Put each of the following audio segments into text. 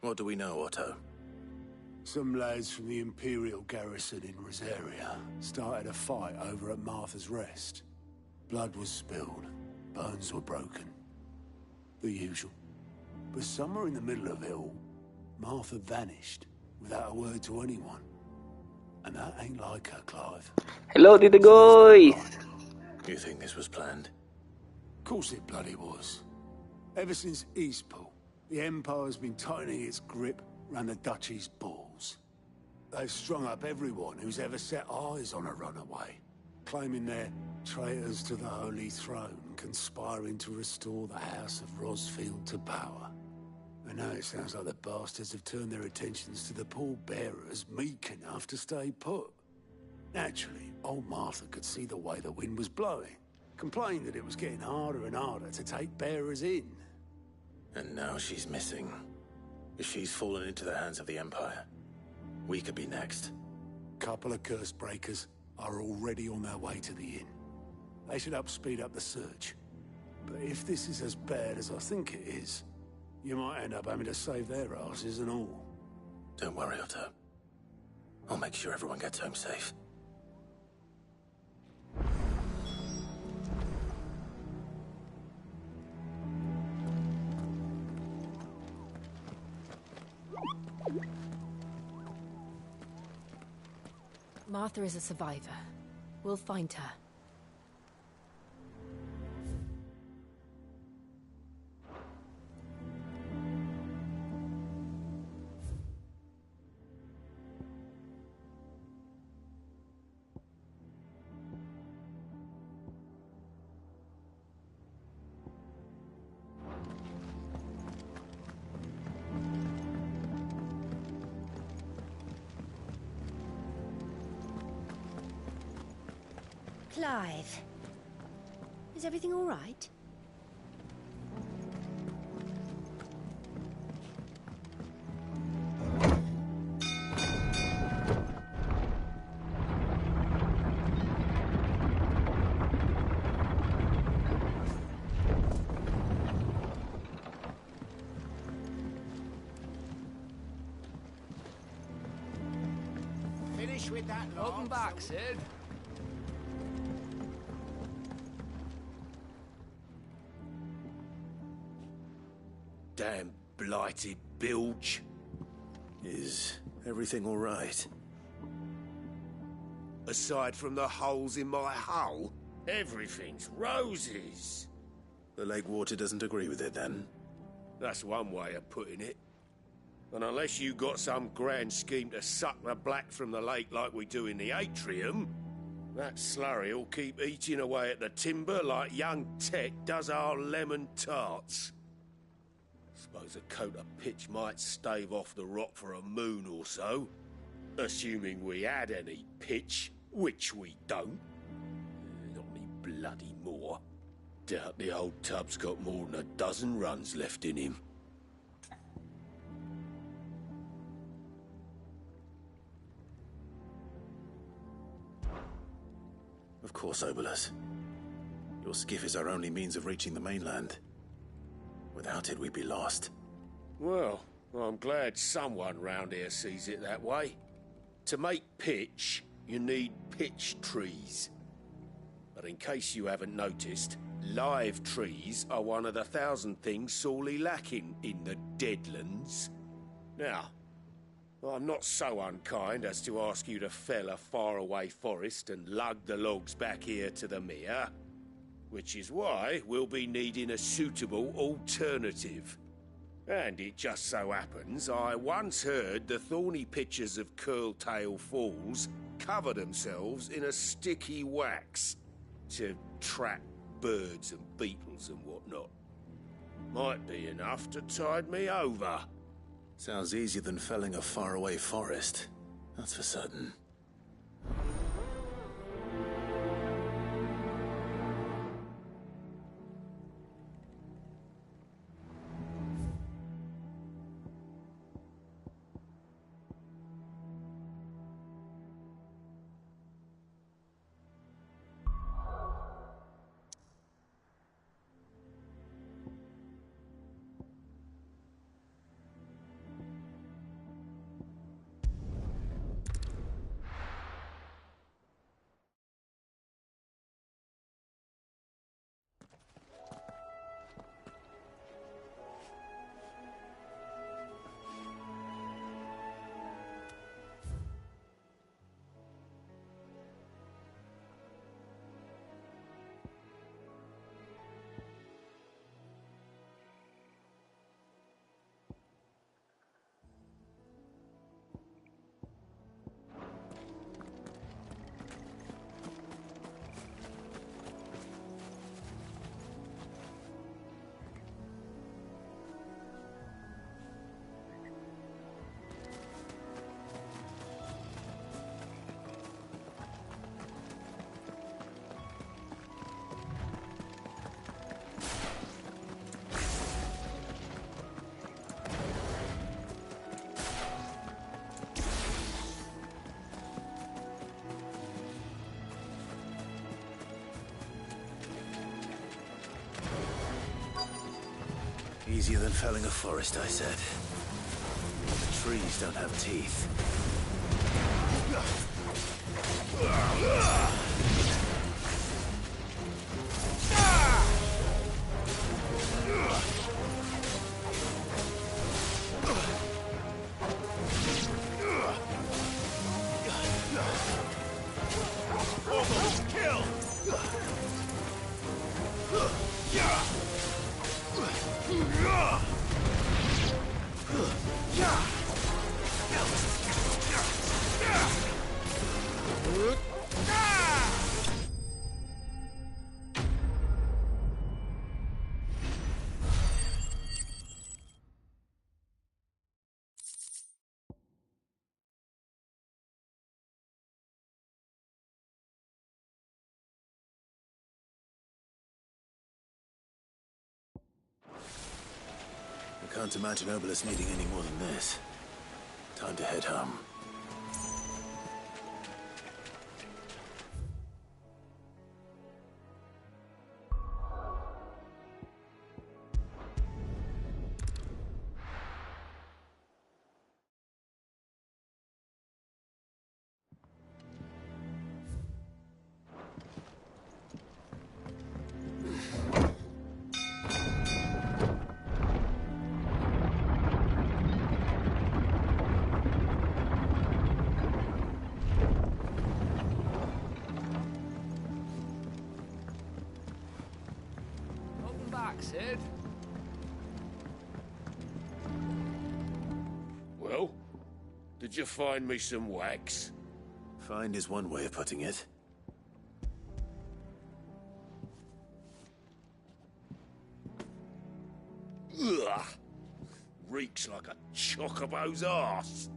What do we know, Otto? Some lads from the Imperial garrison in Rosaria started a fight over at Martha's Rest. Blood was spilled, bones were broken. The usual. But somewhere in the middle of it all, Martha vanished without a word to anyone. And that ain't like her, Clive. Hello, Tito Goy! You think this was planned? Of course it bloody was. Ever since Eastpool, the Empire's been tightening its grip around the Duchy's balls. They've strung up everyone who's ever set eyes on a runaway, claiming they're traitors to the Holy Throne, conspiring to restore the House of Rosfield to power. And now it sounds like the bastards have turned their attentions to the pallbearers meek enough to stay put. Naturally, old Martha could see the way the wind was blowing, complained that it was getting harder and harder to take bearers in. And now she's missing. If she's fallen into the hands of the Empire, we could be next. Couple of curse breakers are already on their way to the inn. They should help speed up the search. But if this is as bad as I think it is, you might end up having to save their asses and all. Don't worry, Otto. I'll make sure everyone gets home safe. Martha is a survivor. We'll find her. Clive, is everything all right? Finish with that. Welcome back, Sid. Damn blighted bilge. Is everything all right? Aside from the holes in my hull, everything's roses. The lake water doesn't agree with it, then? That's one way of putting it. And unless you got some grand scheme to suck the black from the lake like we do in the atrium, that slurry'll keep eating away at the timber like young Tech does our lemon tarts. Suppose a coat of pitch might stave off the rot for a moon or so. Assuming we had any pitch, which we don't. Not any bloody more. Doubt the old tub's got more than a dozen runs left in him. Of course, Obolus. Your skiff is our only means of reaching the mainland. Without it, we'd be lost. Well, I'm glad someone round here sees it that way. To make pitch, you need pitch trees. But in case you haven't noticed, live trees are one of the 1,000 things sorely lacking in the Deadlands. Now, I'm not so unkind as to ask you to fell a faraway forest and lug the logs back here to the mere, which is why we'll be needing a suitable alternative. And it just so happens I once heard the thorny pitchers of Curltail Falls cover themselves in a sticky wax to trap birds and beetles and whatnot. Might be enough to tide me over. Sounds easier than felling a faraway forest. That's for certain. Easier than felling a forest, I said. The trees don't have teeth. I can't imagine Obelisk needing any more than this. Time to head home. Sid. Well, did you find me some wax? Find is one way of putting it. Ugh! Reeks like a chocobo's arse.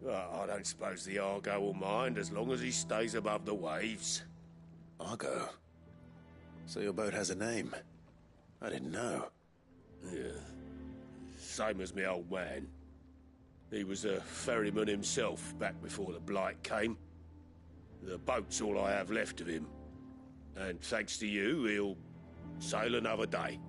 I don't suppose the Argo will mind as long as he stays above the waves. Argo? So your boat has a name? I didn't know. Yeah. Same as me old man. He was a ferryman himself back before the Blight came. The boat's all I have left of him. And thanks to you, he'll sail another day.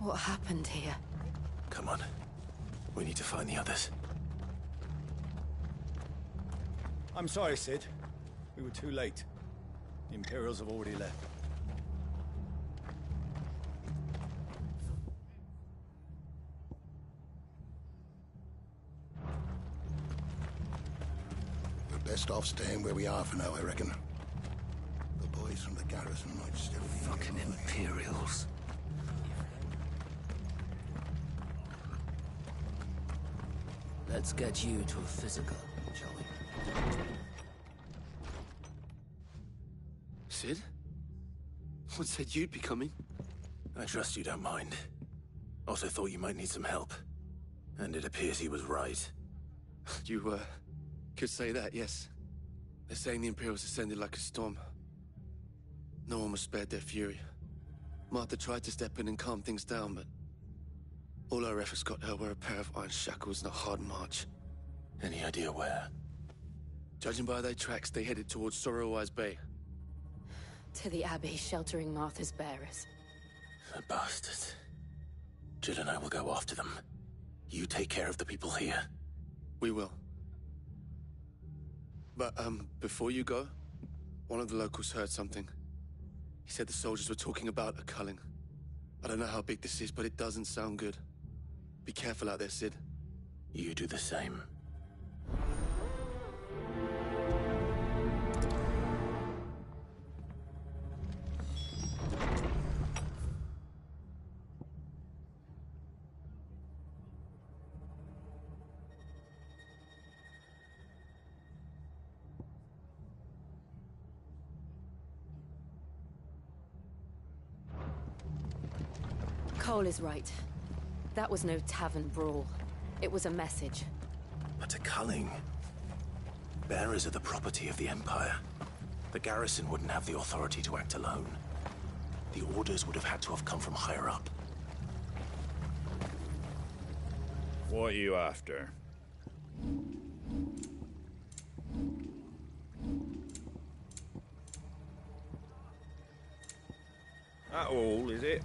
What happened here? Come on. We need to find the others. I'm sorry, Sid. We were too late. The Imperials have already left. We're best off staying where we are for now, I reckon. The boys from the garrison might still be Fucking Imperials. Let's get you to a physical, shall we? Sid? What said you'd be coming? I trust you don't mind. Also thought you might need some help. And it appears he was right. You Could say that, yes. They're saying the Imperials ascended like a storm. No one was spared their fury. Martha tried to step in and calm things down, but all our efforts got her were a pair of iron shackles and a hard march. Any idea where? Judging by their tracks, they headed towards Sorrowwise Bay. To the Abbey, sheltering Martha's bearers. The bastards. Jill and I will go after them. You take care of the people here. We will. But, before you go, one of the locals heard something. He said the soldiers were talking about a culling. I don't know how big this is, but it doesn't sound good. Be careful out there, Sid. You do the same. Cole is right. That was no tavern brawl. It was a message. But a culling. Bearers are the property of the Empire. The garrison wouldn't have the authority to act alone. The orders would have had to have come from higher up. What are you after? That all, is it?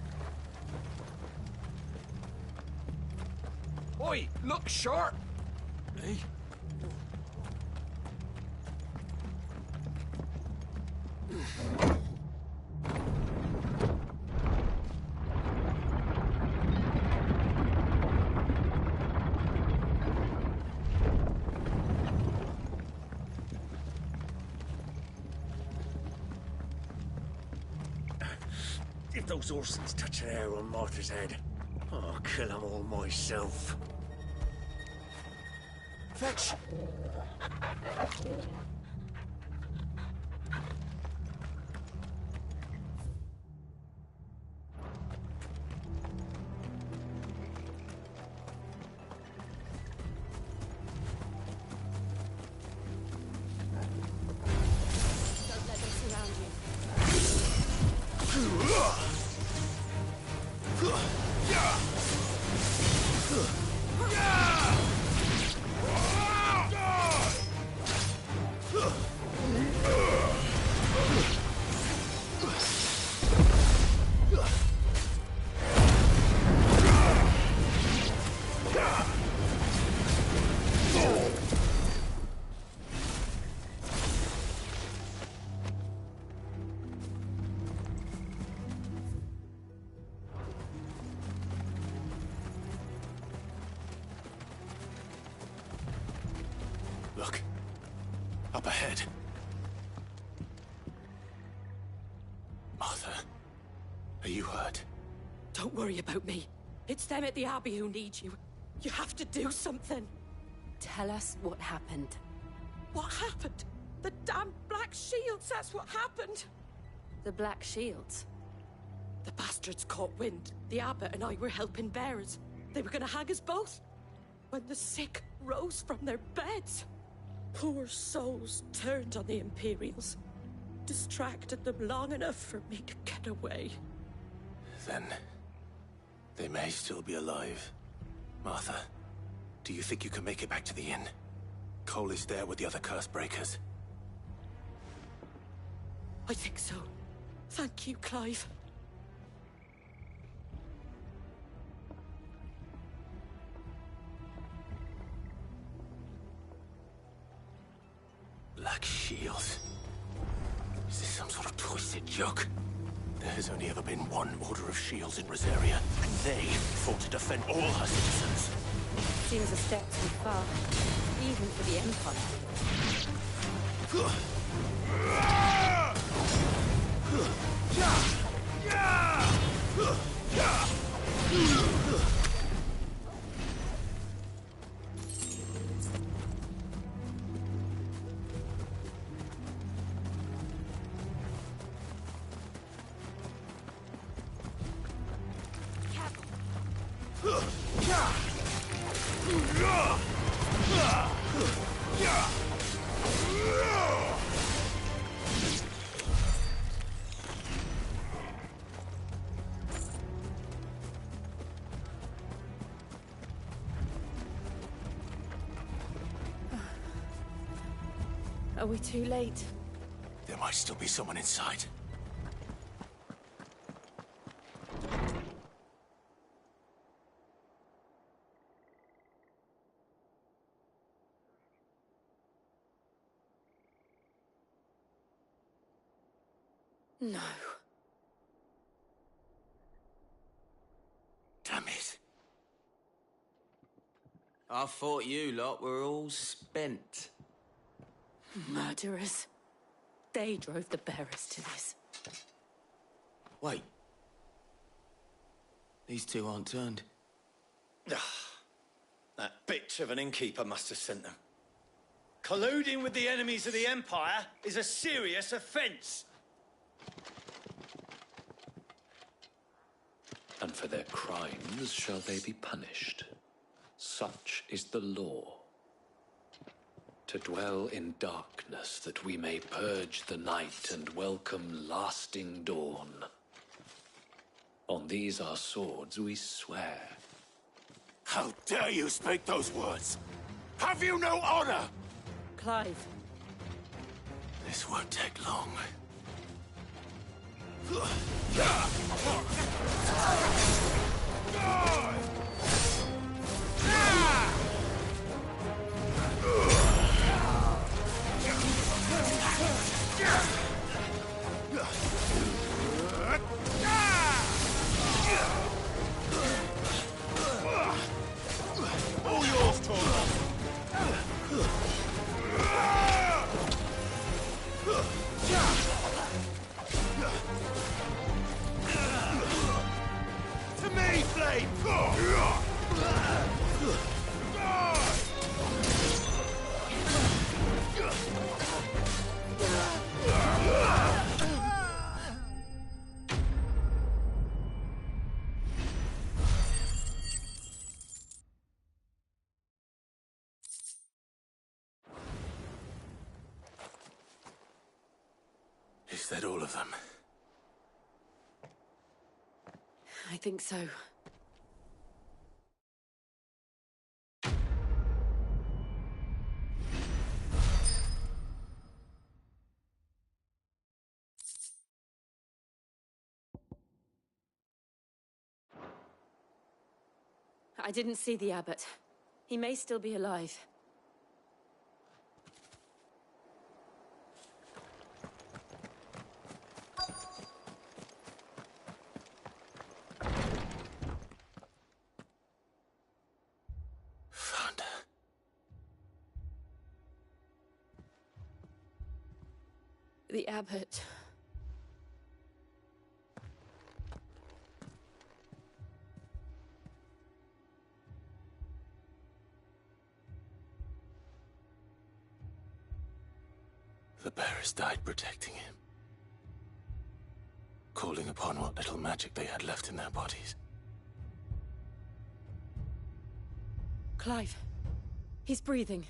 Oi, look sharp! Hey? If those Orsons touch an hair on Martha's head, I'll kill them all myself. Fetch! Don't let them surround you. Look. Up ahead. Martha, are you hurt? Don't worry about me. It's them at the Abbey who need you. You have to do something. Tell us what happened. What happened? The damn Black Shields, that's what happened. The Black Shields? The bastards caught wind. The abbot and I were helping bearers. They were gonna hang us both. When the sick rose from their beds, poor souls turned on the Imperials. Distracted them long enough for me to get away. Then, they may still be alive. Martha, do you think you can make it back to the inn? Cole is there with the other curse breakers. I think so. Thank you, Clive. Black Shields. Is this some sort of twisted joke? There has only ever been one Order of Shields in Rosaria, and they fought to defend all her citizens. Seems a step too far, even for the Empire. Are we too late? There might still be someone inside. No. Damn it. I thought you lot were all spent. Murderers. They drove the bearers to this. Wait. These two aren't turned. That bitch of an innkeeper must have sent them. Colluding with the enemies of the Empire is a serious offence. And for their crimes shall they be punished. Such is the law. To dwell in darkness that we may purge the night and welcome lasting dawn. On these our swords we swear. How dare you speak those words? Have you no honor? Clive. This won't take long. All yours, Torvald. To me, Flame! Is that all of them? I think so. I didn't see the abbot. He may still be alive. Found her. The abbot. The bearers died protecting him. Calling upon what little magic they had left in their bodies. Clive. He's breathing.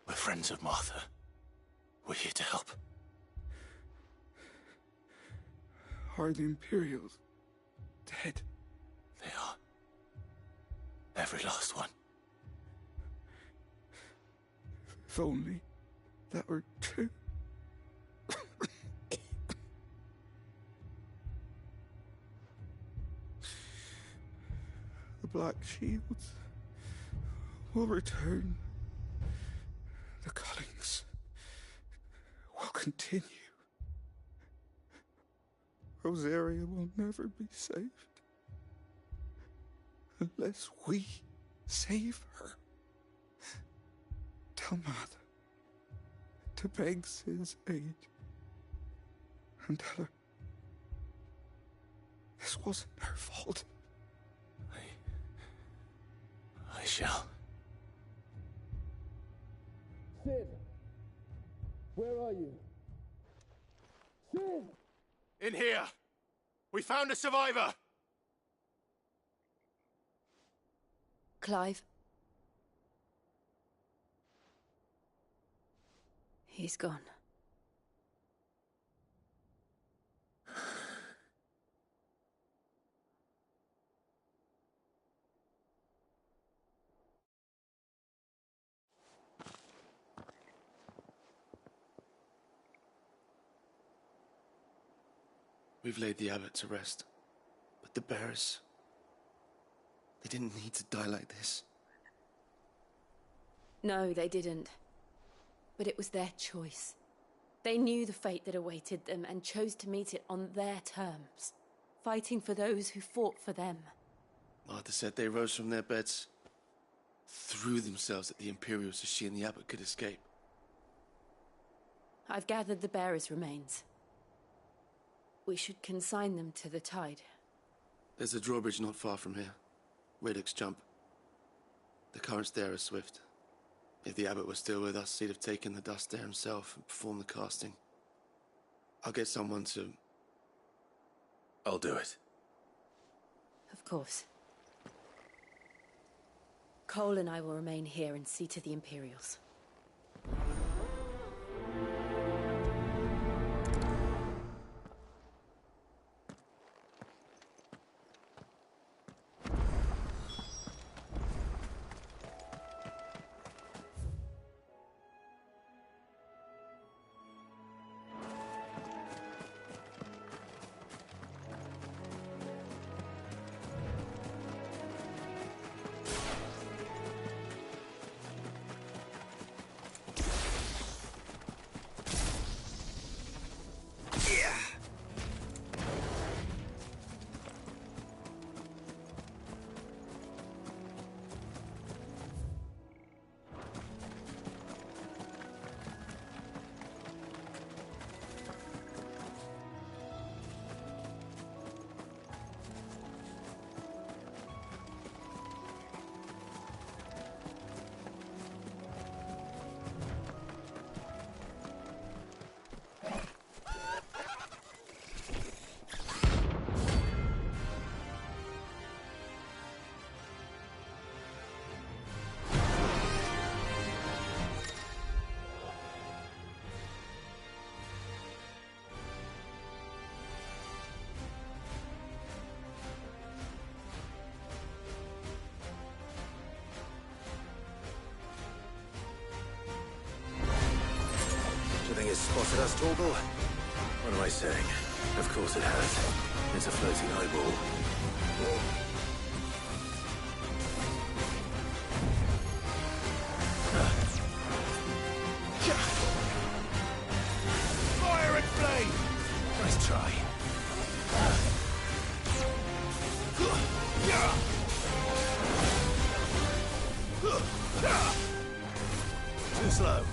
We're friends of Martha. We're here to help. Are the Imperials dead? They are. Every last one. If only that were true. The Black Shields will return. The Cullings will continue. Rosaria will never be saved unless we save her. Tell Mother to beg Sid's aid and tell her this wasn't her fault. I shall. Sid! Where are you? Sid! In here! We found a survivor! Clive. He's gone. We've laid the abbot to rest. But the bearers... they didn't need to die like this. No, they didn't. But it was their choice. They knew the fate that awaited them and chose to meet it on their terms, fighting for those who fought for them. Martha said they rose from their beds, threw themselves at the Imperials so she and the abbot could escape. I've gathered the bearers' remains. We should consign them to the tide. There's a drawbridge not far from here. Radix jump. The currents there are swift. If the abbot was still with us, he'd have taken the dust there himself and performed the casting. I'll get someone to... I'll do it. Of course. Cole and I will remain here and see to the Imperials. Think it's spotted us, Torgal? What am I saying? Of course it has. It's a floating eyeball. Fire and flame! Nice try. Too slow.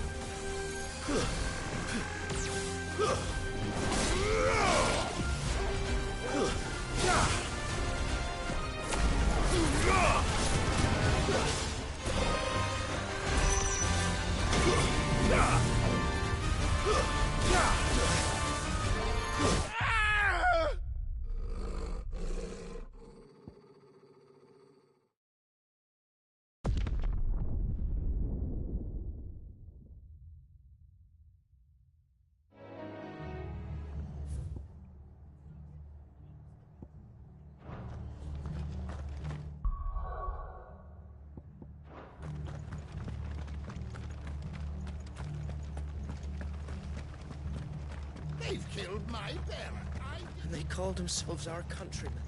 They've killed my bearer. And they called themselves our countrymen.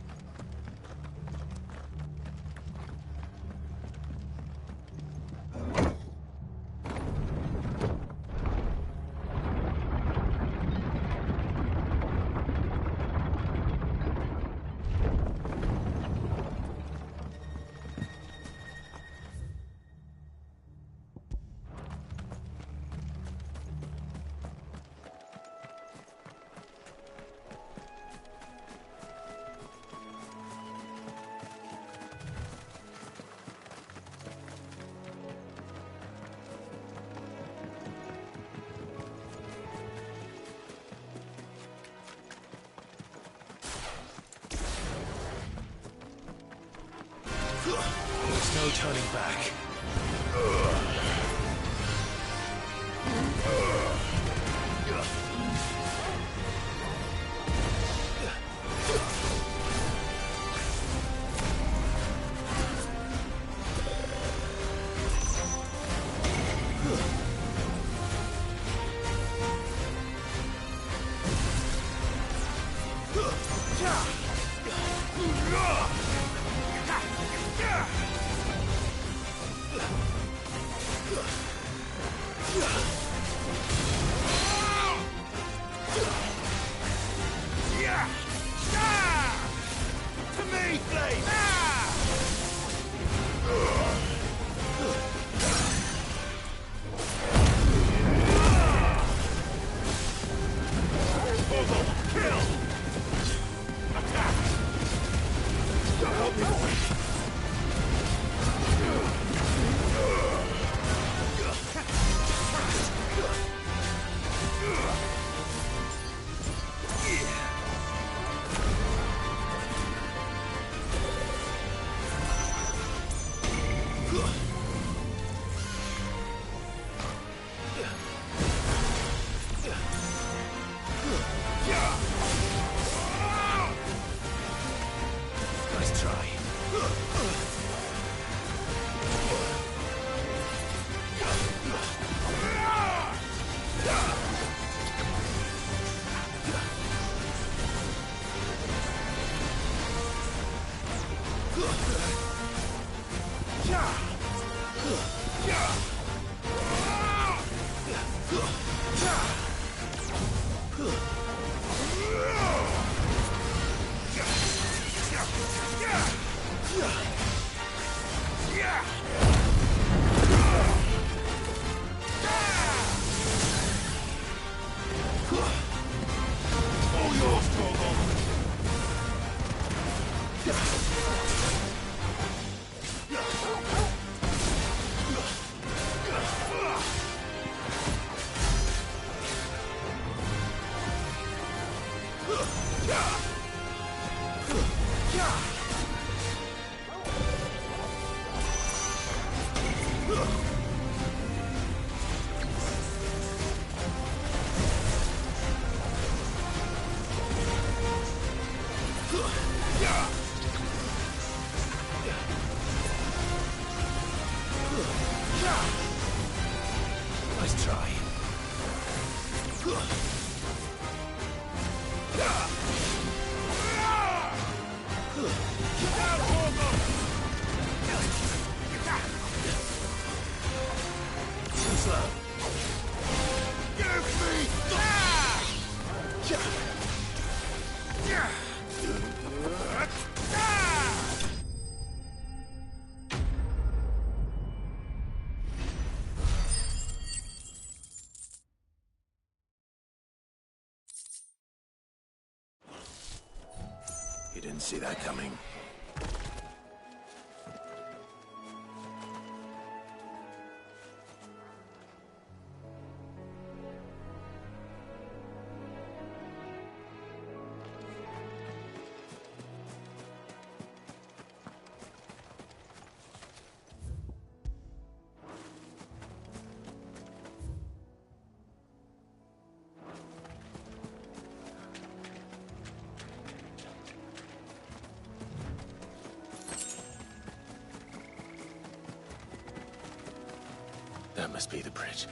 There's no turning back. To me, Blade! Kill! Attack! Help me, boy! Nice try. Nice try. Too slow. Give me You didn't see that coming. That must be the bridge.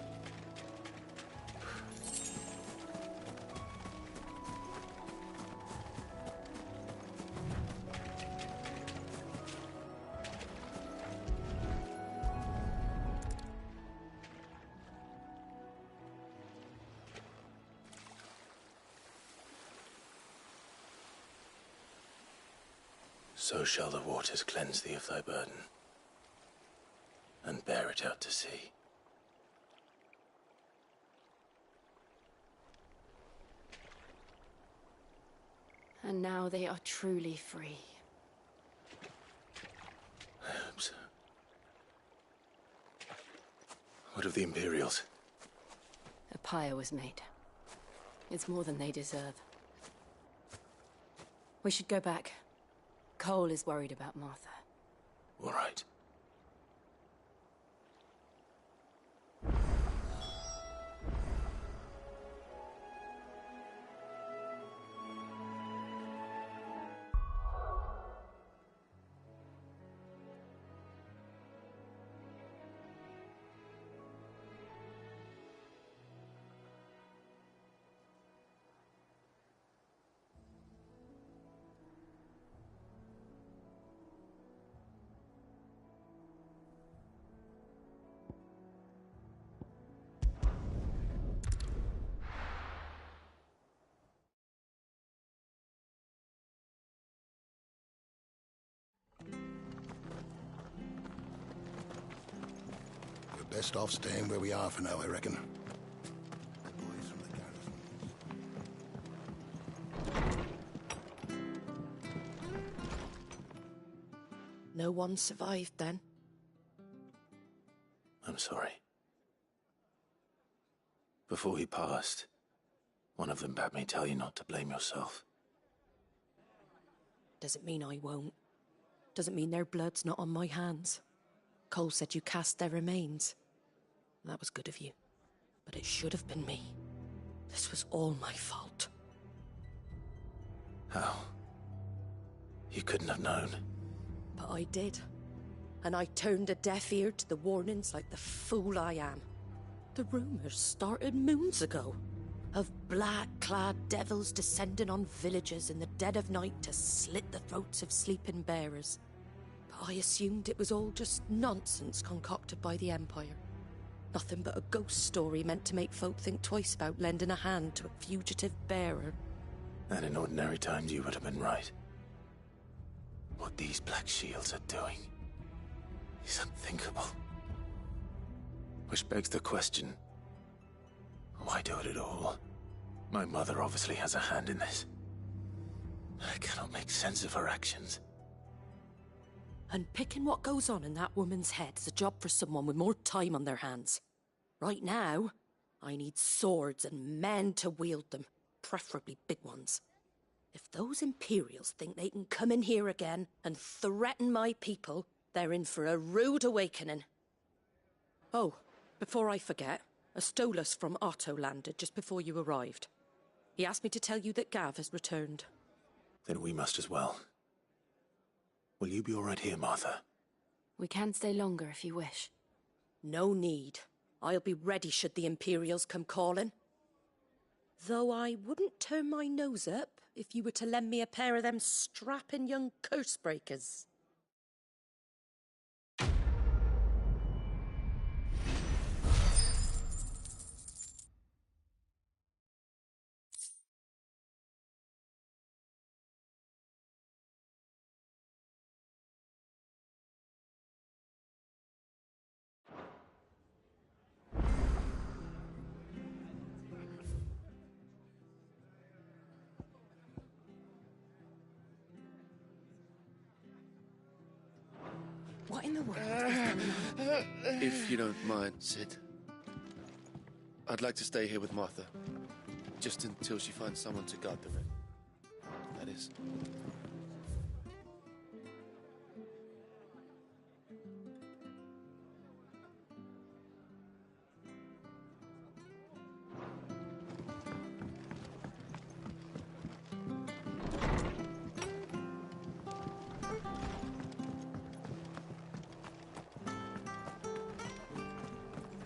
So shall the waters cleanse thee of thy burden, and bear it out to sea. And now they are truly free. I hope so. What of the Imperials? A pyre was made. It's more than they deserve. We should go back. Cole is worried about Martha. All right. Best off staying where we are for now, I reckon. The boys from the garrison. No one survived then? I'm sorry. Before he passed, one of them bade me tell you not to blame yourself. Doesn't mean I won't. Doesn't mean their blood's not on my hands. Cole said you cast their remains. That was good of you. But it should have been me. This was all my fault. How? You couldn't have known. But I did. And I turned a deaf ear to the warnings like the fool I am. The rumours started moons ago. Of black-clad devils descending on villages in the dead of night to slit the throats of sleeping bearers. But I assumed it was all just nonsense concocted by the Empire. Nothing but a ghost story meant to make folk think twice about lending a hand to a fugitive bearer. And in ordinary times you would have been right. What these Black Shields are doing is unthinkable. Which begs the question, why do it at all? My mother obviously has a hand in this. I cannot make sense of her actions. Unpicking what goes on in that woman's head is a job for someone with more time on their hands. Right now, I need swords and men to wield them, preferably big ones. If those Imperials think they can come in here again and threaten my people, they're in for a rude awakening. Oh, before I forget, a Stolas from Otto landed just before you arrived. He asked me to tell you that Gav has returned. Then we must as well. Will you be all right here, Martha? We can stay longer if you wish. No need. I'll be ready should the Imperials come calling. Though I wouldn't turn my nose up if you were to lend me a pair of them strapping young curse-breakers. What in the world is going on? If you don't mind, Sid, I'd like to stay here with Martha. Just until she finds someone to guard the ring. That is.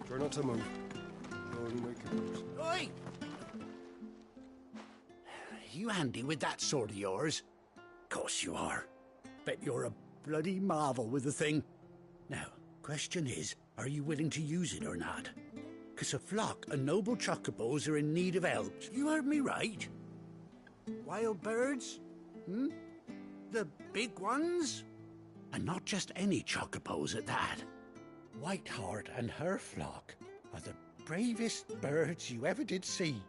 Try not to move. Don't wake up. Oi! You handy with that sword of yours? Course you are. Bet you're a bloody marvel with the thing. Now, question is, are you willing to use it or not? 'Cause a flock of noble chocobos are in need of help. You heard me right. Wild birds? Hmm? The big ones? And not just any chocobos at that. Whiteheart and her flock are the bravest birds you ever did see.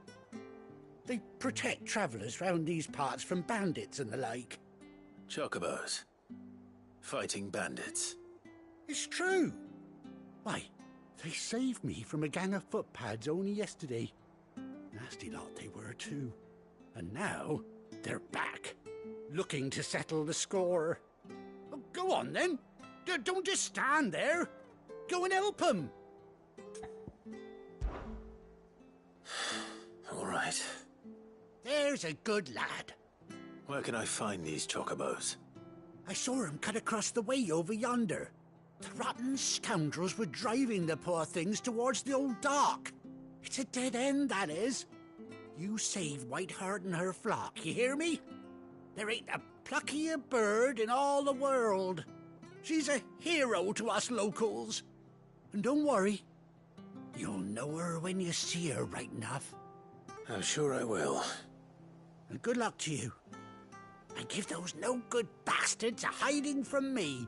They protect travellers round these parts from bandits and the like. Chocobos. Fighting bandits. It's true. Why, they saved me from a gang of footpads only yesterday. Nasty lot they were too. And now they're back, looking to settle the score. Oh, go on then. Don't just stand there. Go and help them. All right. There's a good lad. Where can I find these chocobos? I saw him cut across the way over yonder. The rotten scoundrels were driving the poor things towards the old dock. It's a dead end, that is. You save Whiteheart and her flock, you hear me? There ain't a pluckier bird in all the world. She's a hero to us locals. And don't worry, you'll know her when you see her right enough. I'm sure I will. And good luck to you. And give those no-good bastards a hiding from me.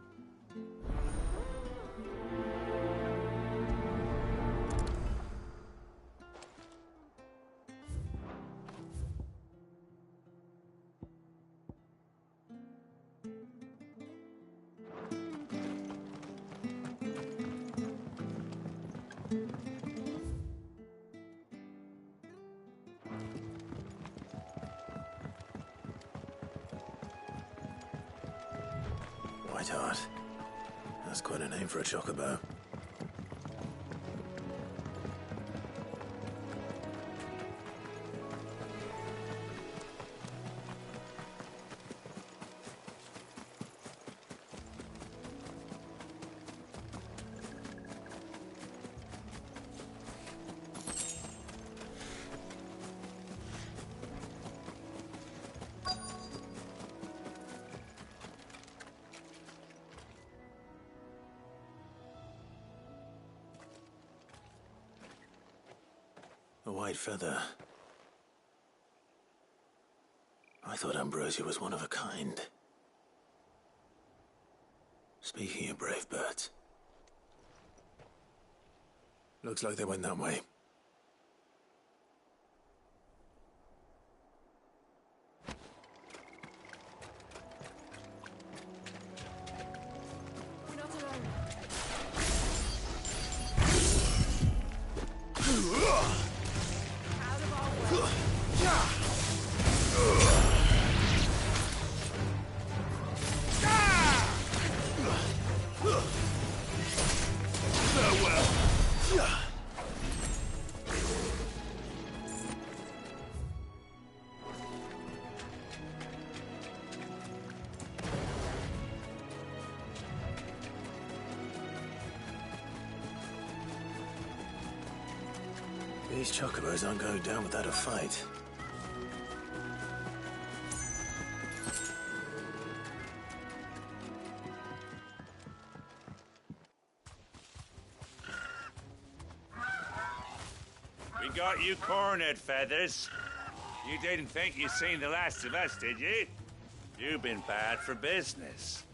Whiteheart. That's quite a name for a chocobo. A white feather. I thought Ambrosia was one of a kind. Speaking of brave birds. Looks like they went that way. We're not alone. Out of our way. These chocobos aren't going down without a fight. We got you cornered, Feathers. You didn't think you'd seen the last of us, did you? You've been bad for business.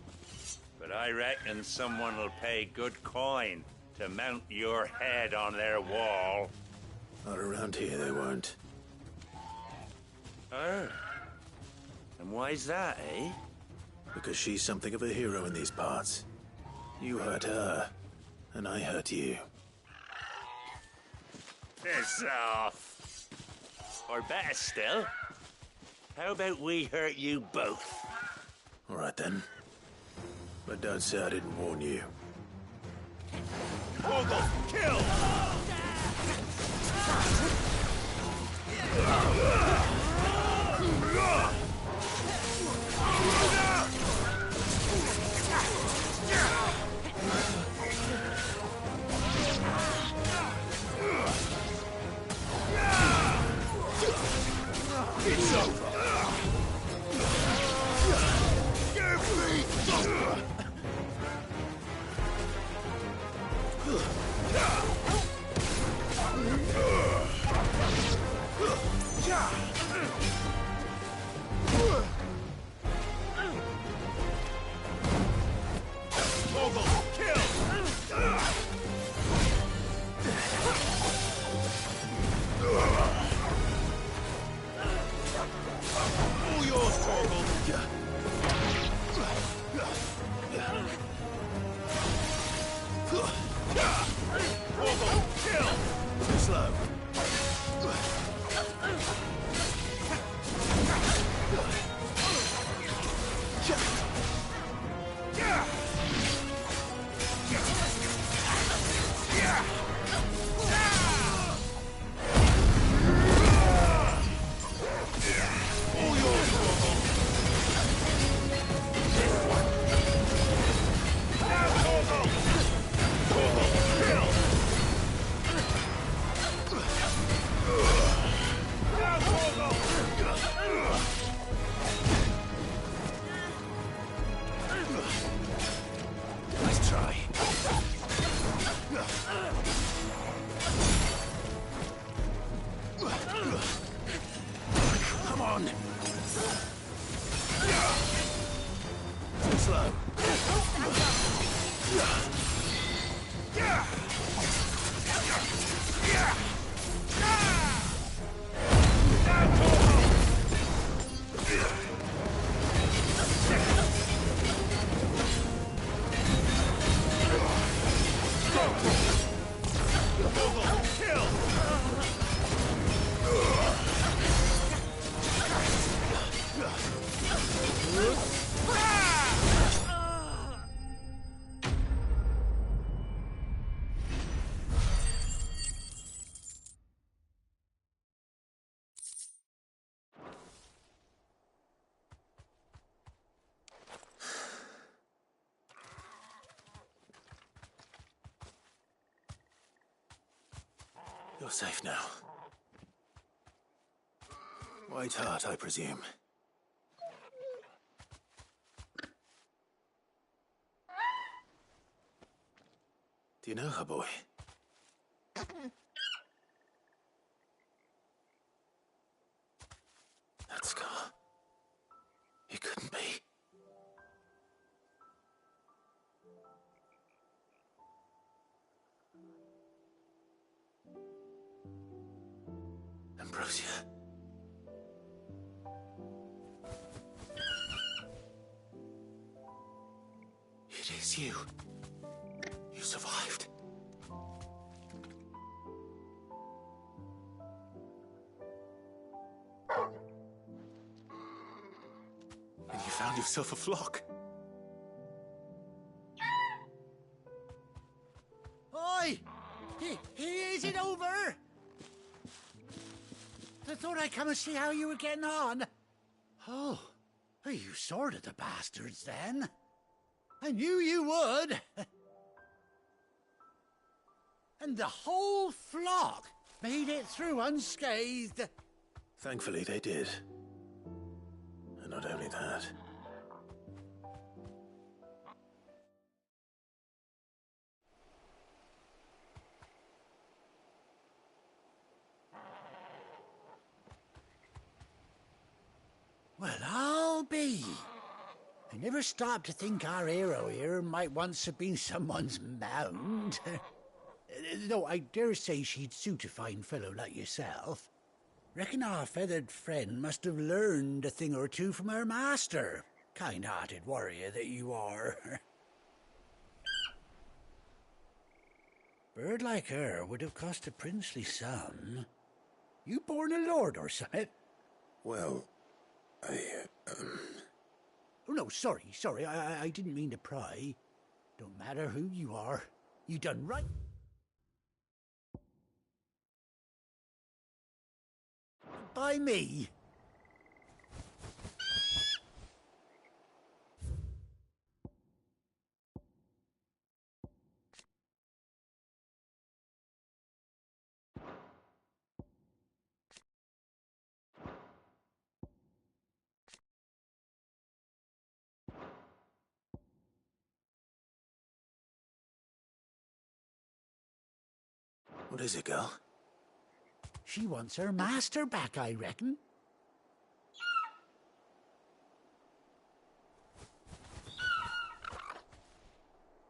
But I reckon someone will pay good coin to mount your head on their wall. Not around here, they won't. Oh. And why's that, eh? Because she's something of a hero in these parts. You hurt her, and I hurt you. Piss off. Or better still, how about we hurt you both? All right, then. But don't say I didn't warn you. Vogel, kill! It's over. You're safe now. White Hart, I presume. Do you know her, boy? That scar. It couldn't be. Ambrosia. It is you. You survived. And you found yourself a flock. Oi! Is it over? I thought I'd come and see how you were getting on. Oh, you sorted the bastards then. I knew you would. And the whole flock made it through unscathed. Thankfully, they did. And not only that. Well, I'll be. I never stopped to think our hero here might once have been someone's mount. Though I dare say she'd suit a fine fellow like yourself. Reckon our feathered friend must have learned a thing or two from her master. Kind-hearted warrior that you are. Bird like her would have cost a princely sum. You born a lord or something? Well, Oh, no, sorry. I didn't mean to pry. Don't matter who you are. You done right. By me. What is it, girl? She wants her master back, I reckon.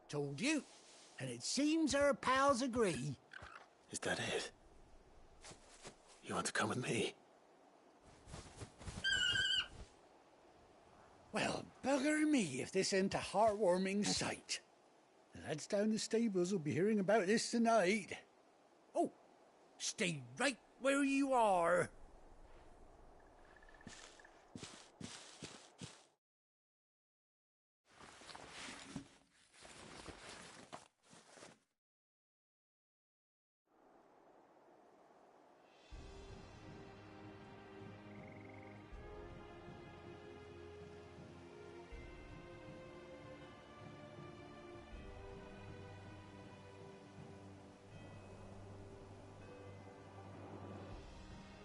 Told you. And it seems her pals agree. Is that it? You want to come with me? Well, bugger me if this ain't a heartwarming sight. The lads down the stables will be hearing about this tonight. Oh, stay right where you are.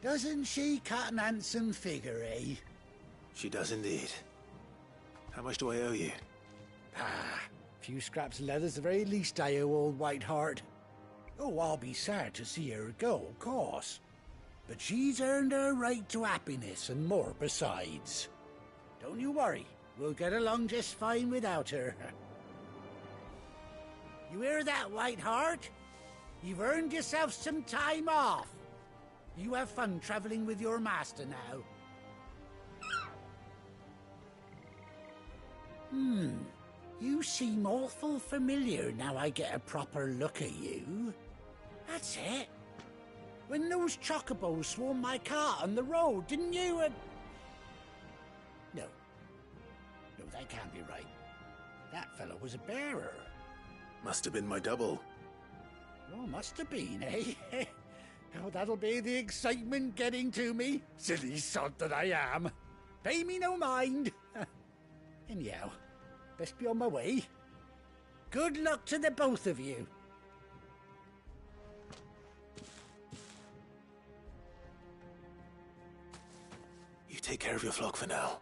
Doesn't she cut an handsome figure, eh? She does indeed. How much do I owe you? Ah, a few scraps of leather's the very least I owe old White Hart. Oh, I'll be sad to see her go, of course. But she's earned her right to happiness and more besides. Don't you worry, we'll get along just fine without her. You hear that, White Hart? You've earned yourself some time off. You have fun traveling with your master now. You seem awful familiar now I get a proper look at you. That's it. When those chocobos swarmed my cart on the road, didn't you? No, that can't be right. That fellow was a bearer. Must have been my double. Oh, must have been, eh? Oh, that'll be the excitement getting to me. Silly sod that I am. Pay me no mind. Anyhow, best be on my way. Good luck to the both of you. Take care of your flock for now.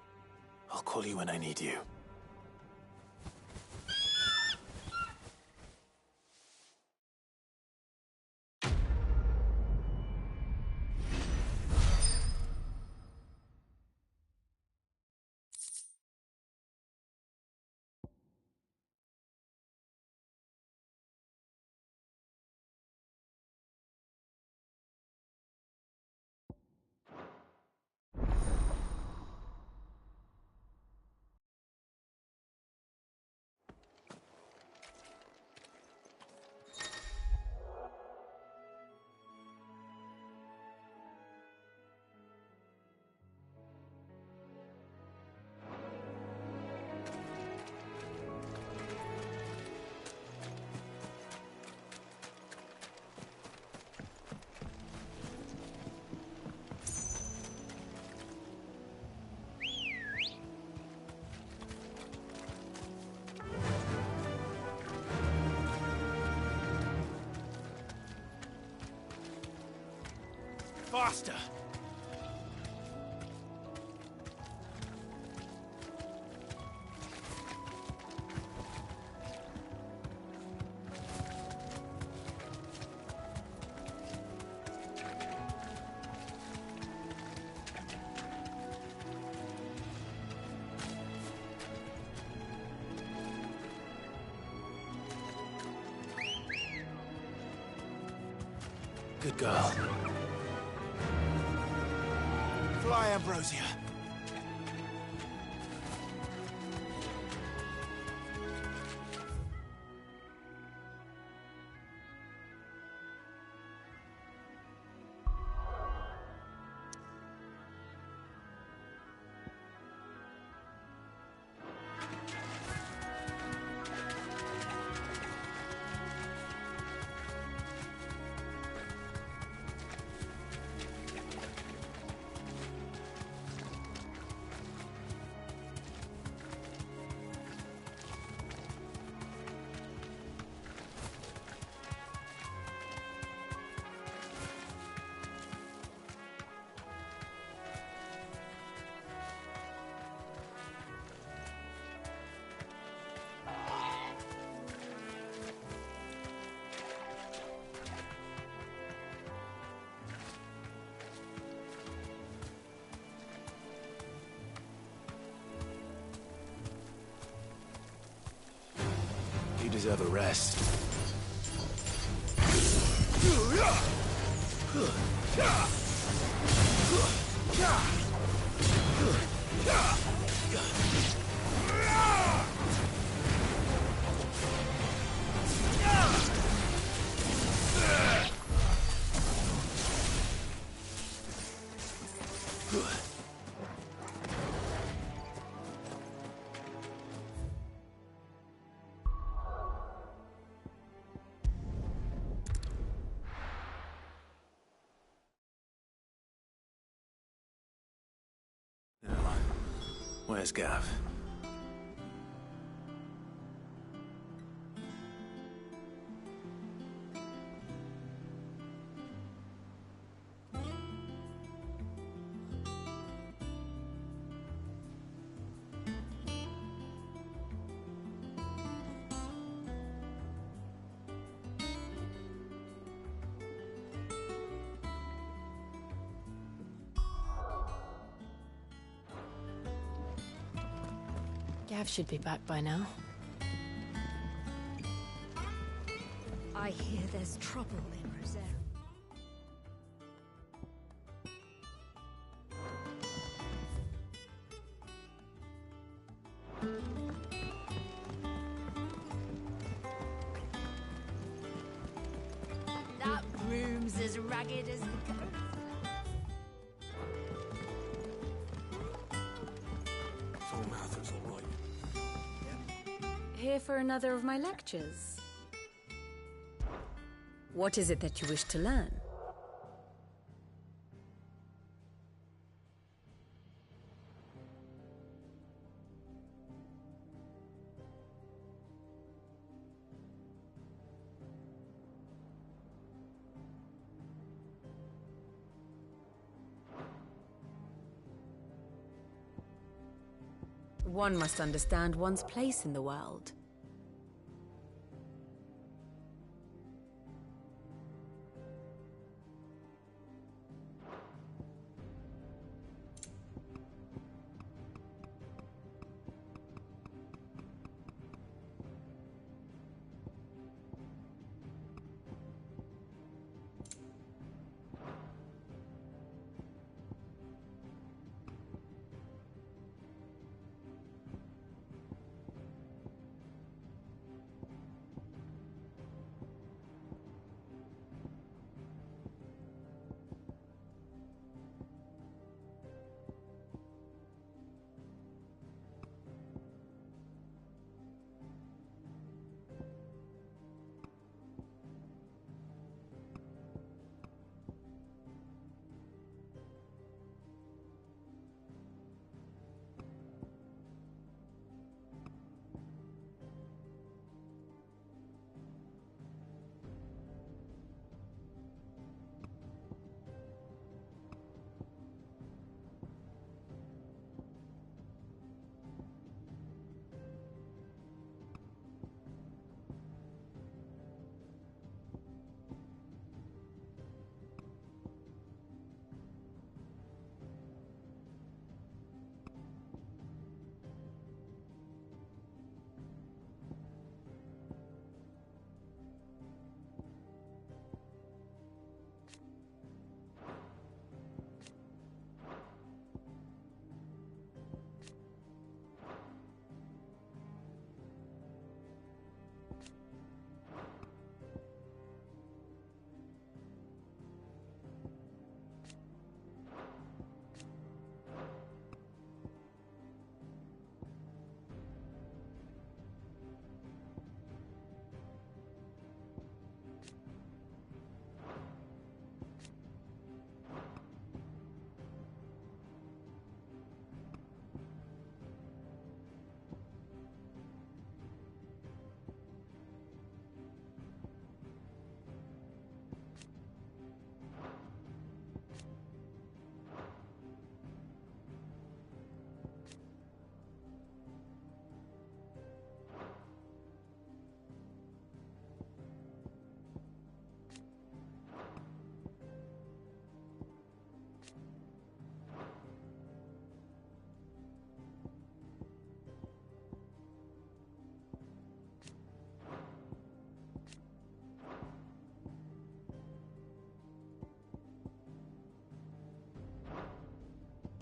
I'll call you when I need you. Faster! Good girl. Fly, Ambrosia. You deserve a rest. Where's Gav? Gav should be back by now. I hear there's trouble in Rosera. That room's as ragged as the Here for another of my lectures. What is it that you wish to learn? One must understand one's place in the world.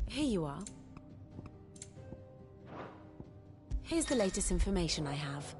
Here you are. Here's the latest information I have.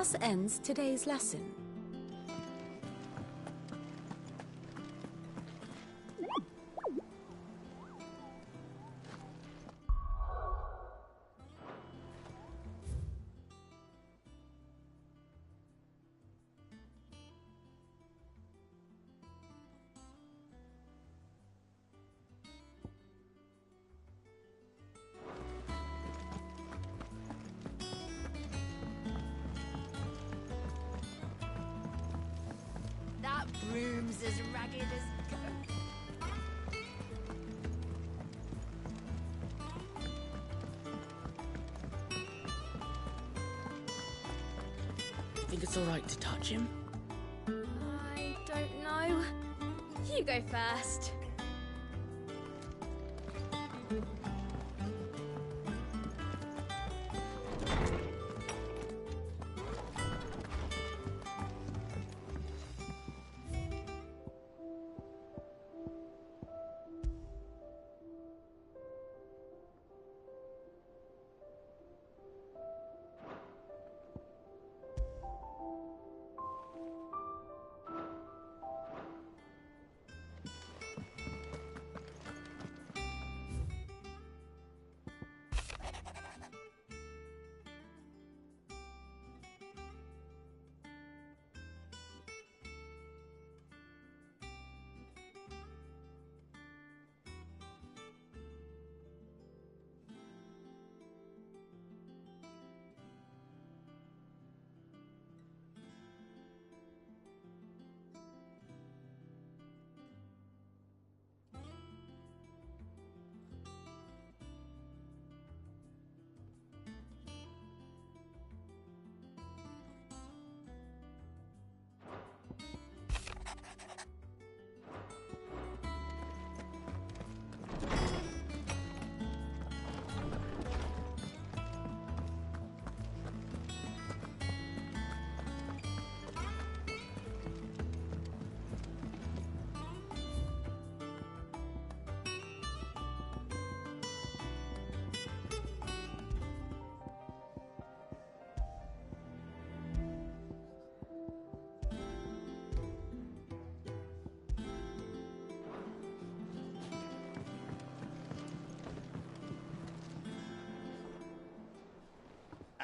thus ends today's lesson. That broom's as ragged as goat. Think it's alright to touch him? I don't know. You go first.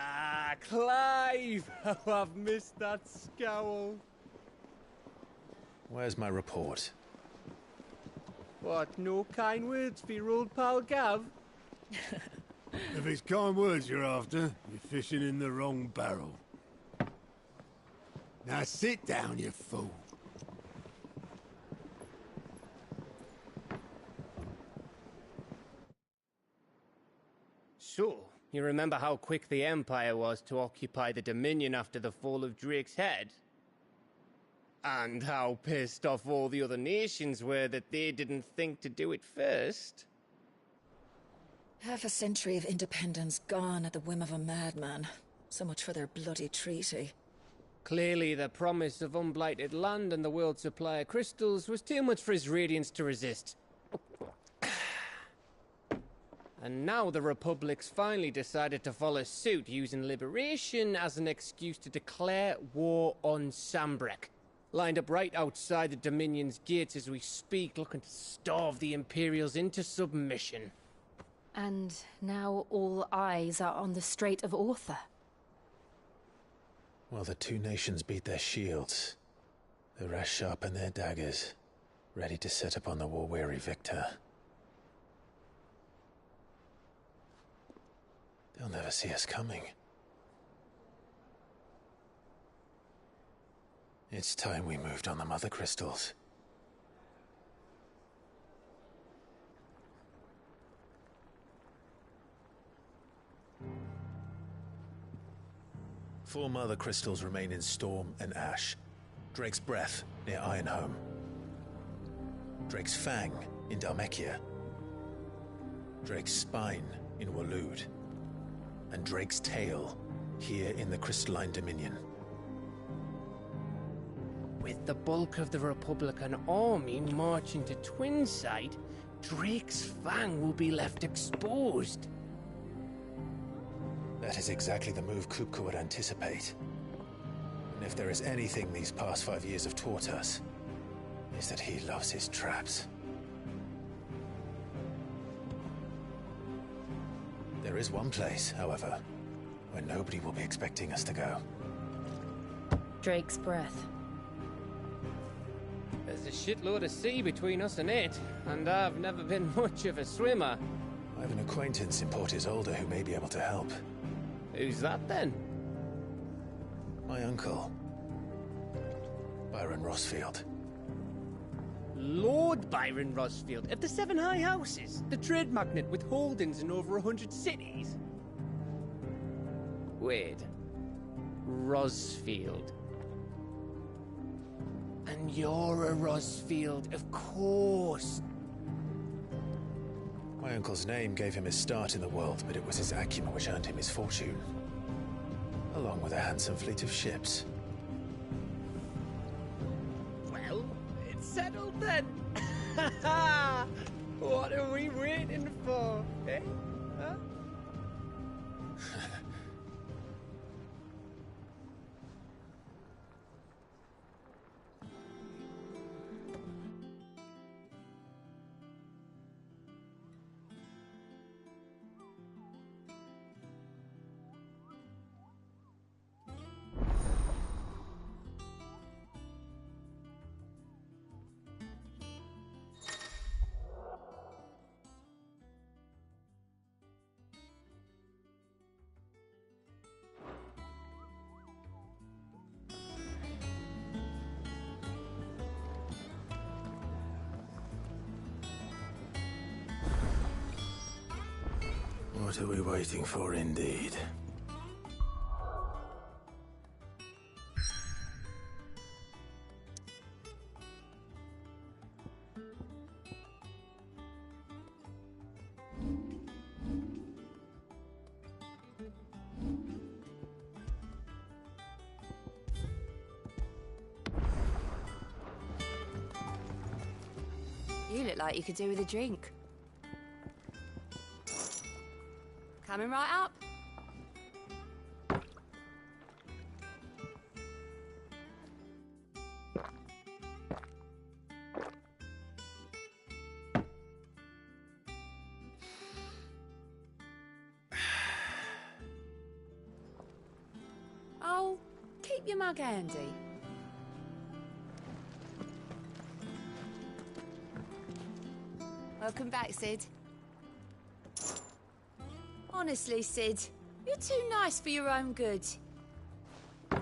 Ah, Clive! How I've missed that scowl. Where's my report? What, no kind words for your old pal Gav? If it's kind words you're after, you're fishing in the wrong barrel. Now sit down, you fool. So, you remember how quick the Empire was to occupy the Dominion after the fall of Drake's head? And how pissed off all the other nations were that they didn't think to do it first? Half a century of independence gone at the whim of a madman. So much for their bloody treaty. Clearly, the promise of unblighted land and the world's supply of crystals was too much for his radiance to resist. And now the Republic's finally decided to follow suit, using liberation as an excuse to declare war on Sambrek. Lined up right outside the Dominion's gates as we speak, looking to starve the Imperials into submission. And now all eyes are on the Strait of Author. Well, the two nations beat their shields. The rest sharpen their daggers, ready to set upon the war-weary victor. They'll never see us coming. It's time we moved on the Mother Crystals. Four Mother Crystals remain in Storm and Ash. Drake's Breath near Ironhome. Drake's Fang in Dhalmekia. Drake's Spine in Waloed. And Drake's Tail here in the Crystalline Dominion. With the bulk of the Republican army marching to Twinside, Drake's Fang will be left exposed. That is exactly the move Kupka would anticipate. And if there is anything these past 5 years have taught us, is that he loves his traps. There is one place, however, where nobody will be expecting us to go. Drake's breath. There's a shitload of sea between us and it, and I've never been much of a swimmer. I have an acquaintance in Port Isolde who may be able to help. Who's that then? My uncle, Byron Rossfield. Lord Byron Rossfield of the Seven High Houses, the trade magnate with holdings in over 100 cities. Wait. Rossfield. And you're a Rossfield, of course. My uncle's name gave him his start in the world, but it was his acumen which earned him his fortune. Along with a handsome fleet of ships. Well, it's settled then. What are we waiting for, eh? Huh? What are we waiting for, indeed? You look like you could do with a drink. Coming right up. Oh, keep your mug handy. Welcome back, Sid. Honestly, Sid, you're too nice for your own good. Do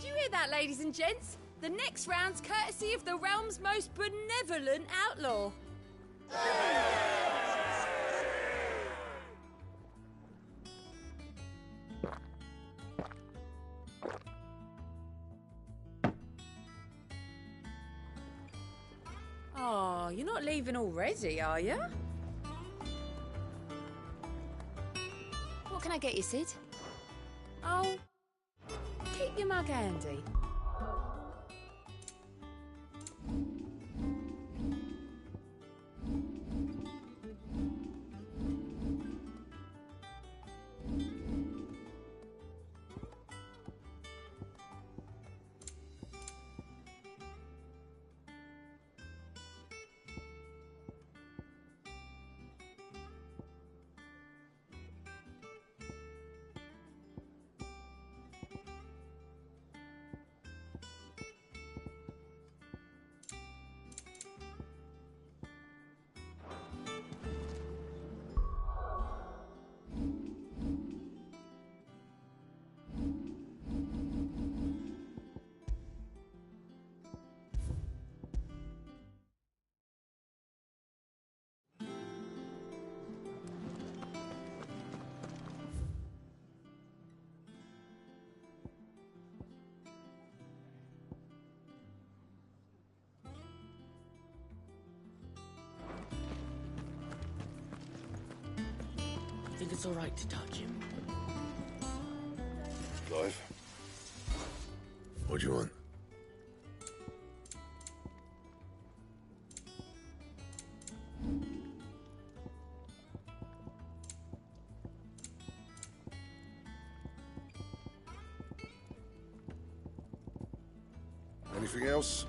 you hear that, ladies and gents? The next round's courtesy of the realm's most benevolent outlaw. Oh, you're not leaving already, are you? What can I get you, Sid? Oh, keep your mug handy. Think it's all right to touch him? Clive? What do you want? Anything else?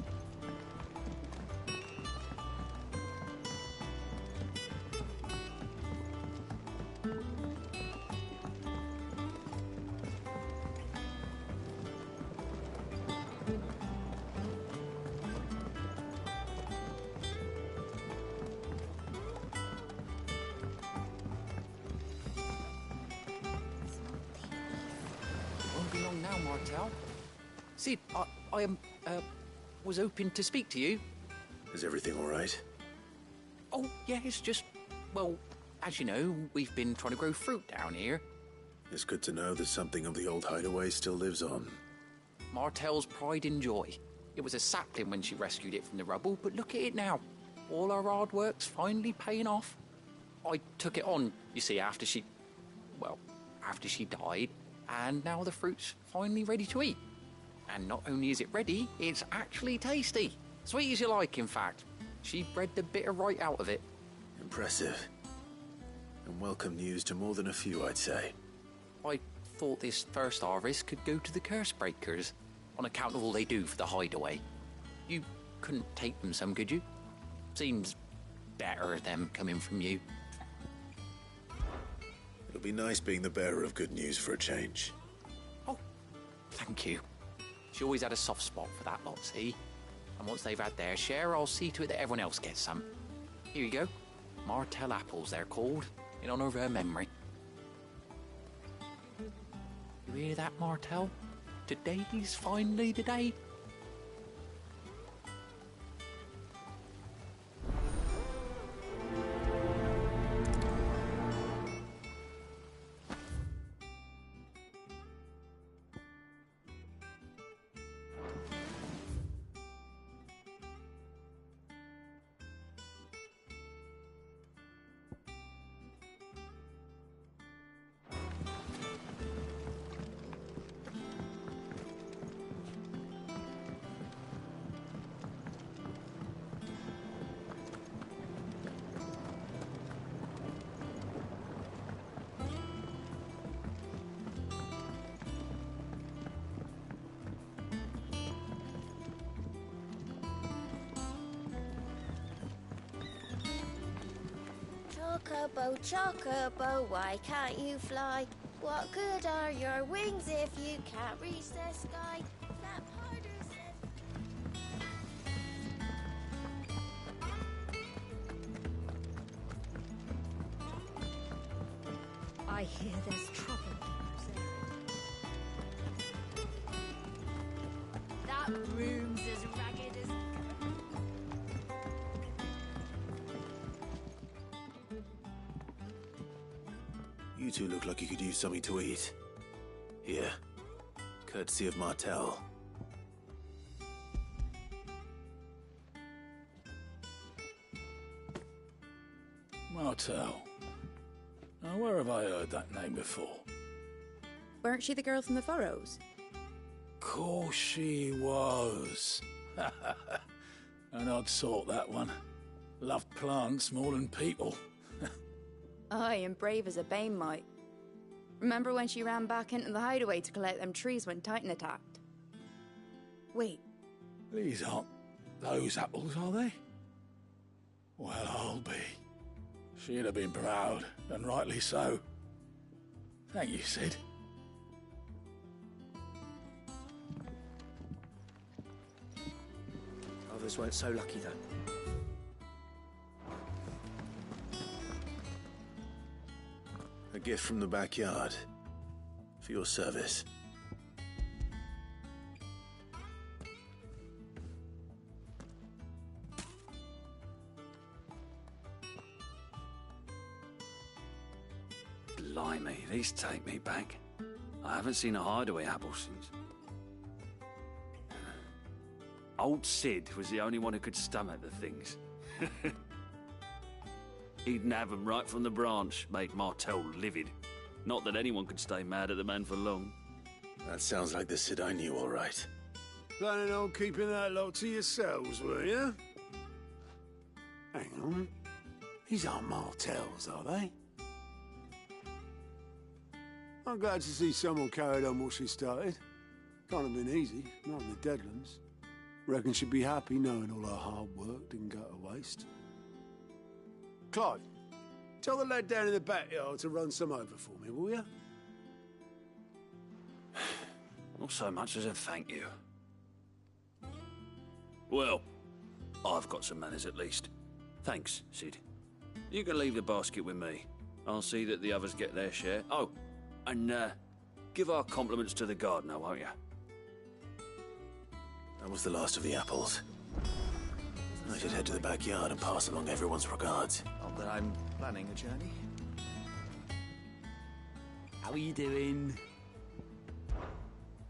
Won't be long now, Martel. Sid, I was hoping to speak to you. Is everything all right? Oh, yeah, it's just, well, as you know, we've been trying to grow fruit down here. It's good to know that something of the old hideaway still lives on. Martel's pride and joy. It was a sapling when she rescued it from the rubble, but look at it now. All our hard work's finally paying off. I took it on, you see, after she died, and now the fruit's finally ready to eat. And not only is it ready, it's actually tasty. Sweet as you like, in fact. She bred the bitter right out of it. Impressive. And welcome news to more than a few, I'd say. I thought this first harvest could go to the curse breakers, on account of all they do for the hideaway. You couldn't take them some, could you? Seems better them coming from you. It'll be nice being the bearer of good news for a change. Thank you. She always had a soft spot for that lot, see? And once they've had their share, I'll see to it that everyone else gets some. Here you go. Martel apples, they're called, in honor of her memory. You hear that, Martel? Today's finally the day. Chocobo, Chocobo, why can't you fly? What good are your wings if you can't reach the sky? That harder says... I hear there's trouble. That room's as ragged as... You two look like you could use something to eat. Here, courtesy of Martel. Martel. Now, where have I heard that name before? Weren't she the girl from the Furrows? Course she was. An odd sort, that one. Loved plants more than people. Aye, and brave as a bane might. Remember when she ran back into the hideaway to collect them trees when Titan attacked? Wait. These aren't those apples, are they? Well, I'll be. She'd have been proud, and rightly so. Thank you, Sid. Others weren't so lucky, though. A gift from the backyard. For your service. Blimey, these take me back. I haven't seen a hideaway apple since. Old Sid was the only one who could stomach the things. He'd nab them right from the branch, make Martel livid. Not that anyone could stay mad at the man for long. That sounds like the Sid I knew, all right. Planning on keeping that lot to yourselves, were you? Hang on. These aren't Martels, are they? I'm glad to see someone carried on what she started. Can't have been easy, not in the Deadlands. Reckon she'd be happy knowing all her hard work didn't go to waste. Clive, tell the lad down in the backyard to run some over for me, will you? Not so much as a thank you. Well, I've got some manners at least. Thanks, Sid. You can leave the basket with me. I'll see that the others get their share. Oh, and give our compliments to the gardener, won't you? That was the last of the apples. I should head to the backyard and pass along everyone's regards. Not that I'm planning a journey. How are you doing?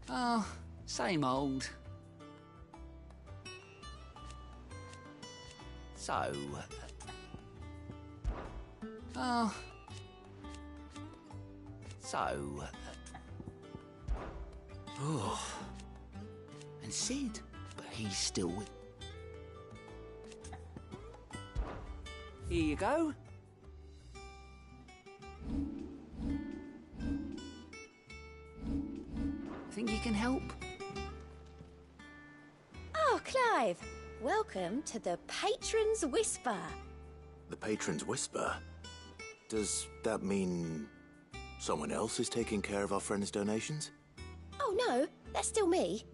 Oh, same old. So... Oh... So... Oh... And Sid, but he's still with... Here you go. Think you can help? Oh, Clive! Welcome to the Patron's Whisper. The Patron's Whisper? Does that mean someone else is taking care of our friend's donations? Oh no, that's still me.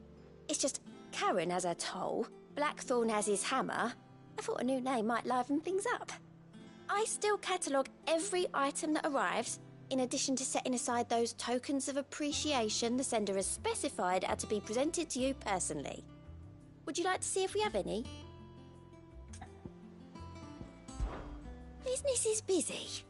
It's just Karen has her toll, Blackthorn has his hammer. I thought a new name might liven things up. I still catalogue every item that arrives, in addition to setting aside those tokens of appreciation the sender has specified are to be presented to you personally. Would you like to see if we have any? Business is busy.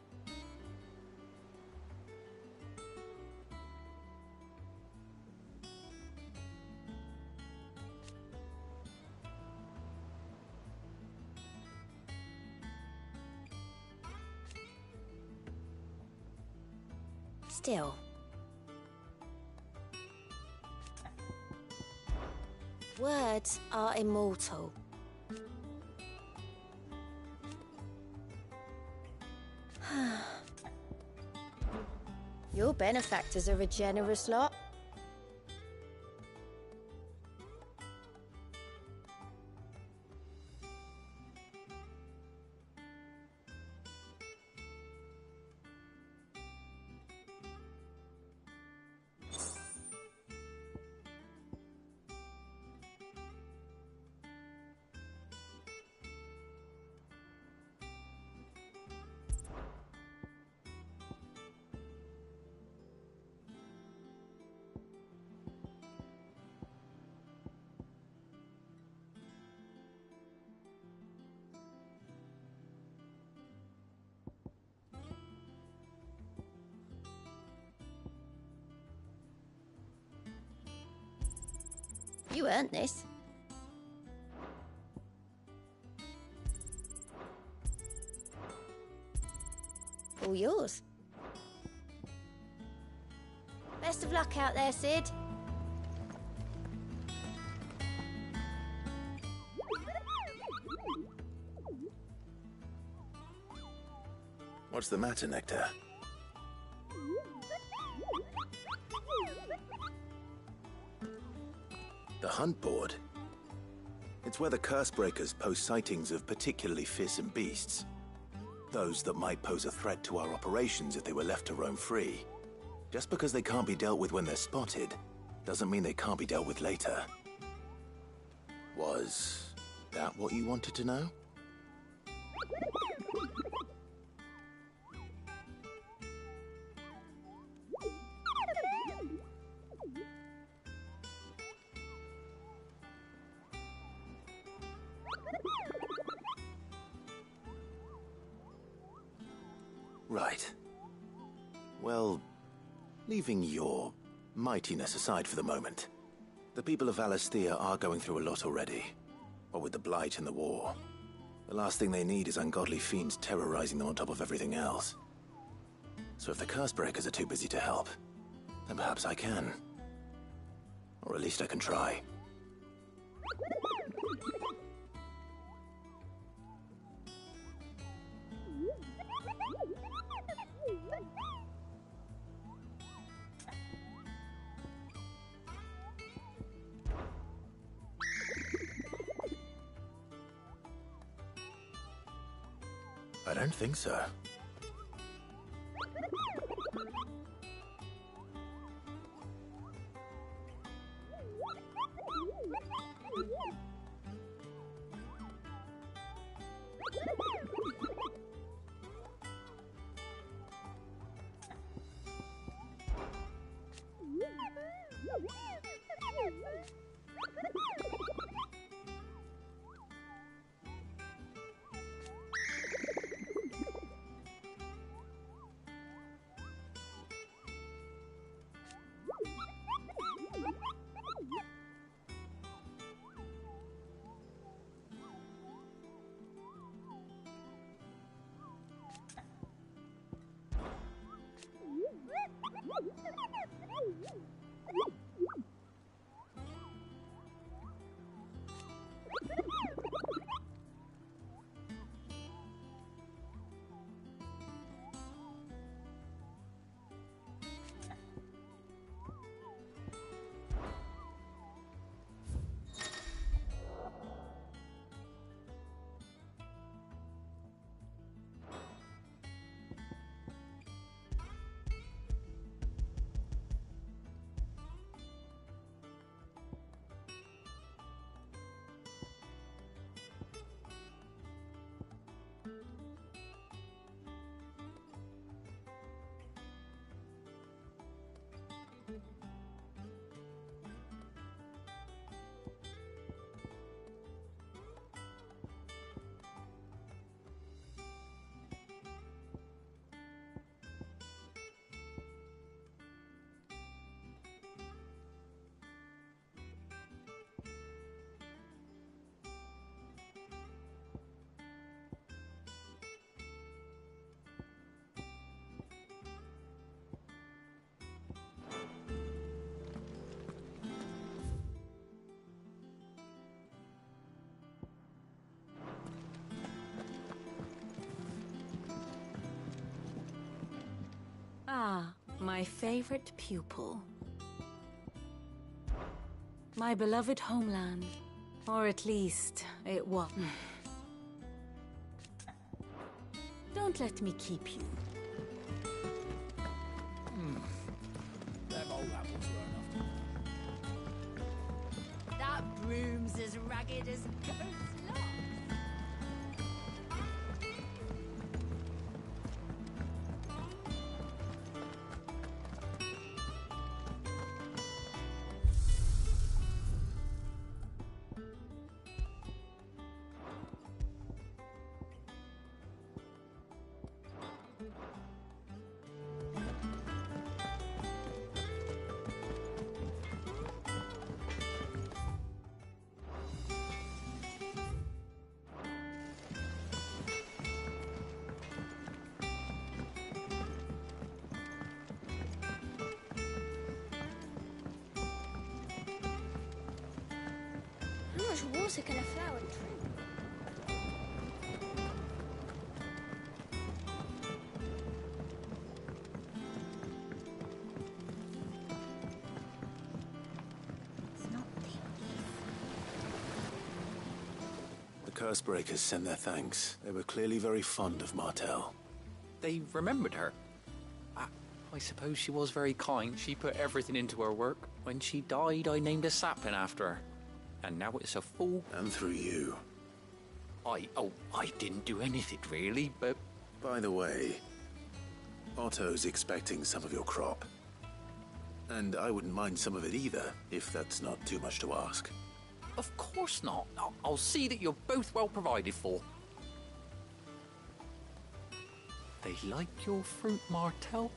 Still. Words are immortal. Your benefactors are a generous lot. You earned this. All yours. Best of luck out there, Sid. What's the matter, Nectar? The hunt board? It's where the curse breakers post sightings of particularly fearsome beasts. Those that might pose a threat to our operations if they were left to roam free. Just because they can't be dealt with when they're spotted, doesn't mean they can't be dealt with later. Was that what you wanted to know? Right. Well, leaving your mightiness aside for the moment, the people of Valisthea are going through a lot already. What with the Blight and the war. The last thing they need is ungodly fiends terrorizing them on top of everything else. So if the Cursebreakers are too busy to help, then perhaps I can. Or at least I can try. I don't think so. Ah, my favorite pupil. My beloved homeland. Or at least, it was. Don't let me keep you. Them old apples were enough. That broom's as ragged as ghost locks. How much water can a flower drink? It's not deep. The Cursebreakers send their thanks. They were clearly very fond of Martel. They remembered her. I suppose she was very kind. She put everything into her work. When she died, I named a sapling after her. And now it's a full... And through you. I didn't do anything really, but... By the way, Otto's expecting some of your crop. And I wouldn't mind some of it either, if that's not too much to ask. Of course not. I'll see that you're both well provided for. They like your fruit, Martel.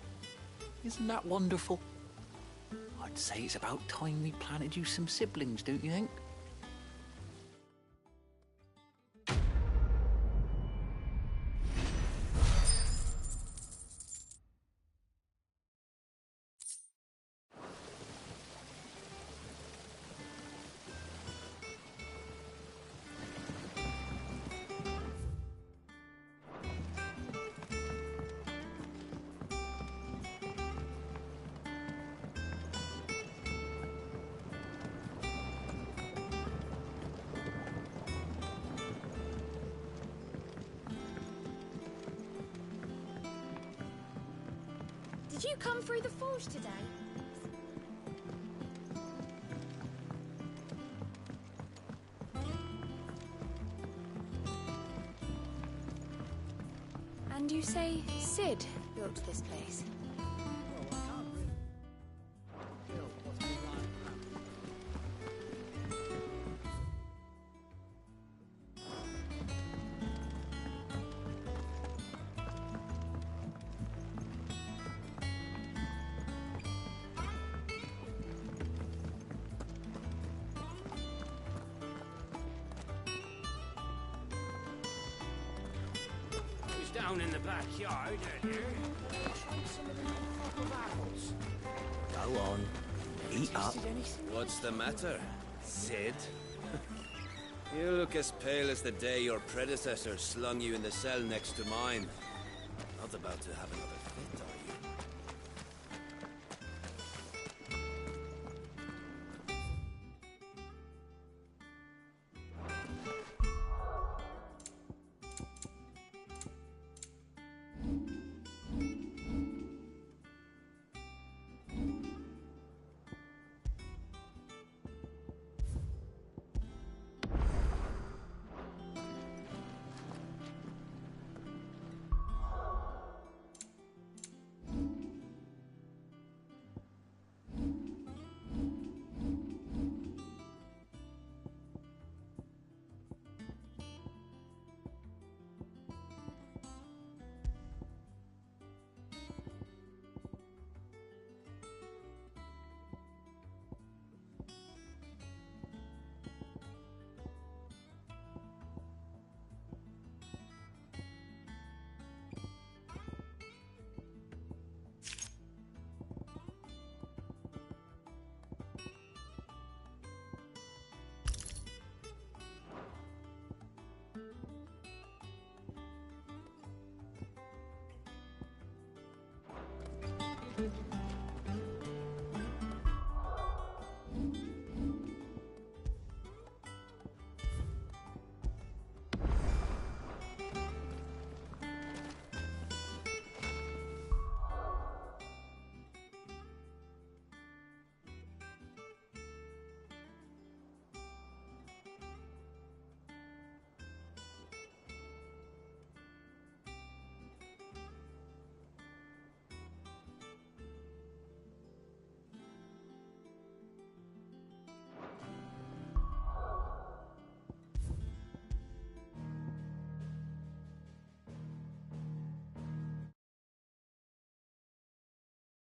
Isn't that wonderful? I'd say it's about time we planted you some siblings, don't you think? Did you come through the forge today? And you say Sid built this place? Down in the backyard, earlier. Tried some of the new crop of apples. Go on. Eat up. What's the matter, Sid? You look as pale as the day your predecessor slung you in the cell next to mine. Not about to have another fit,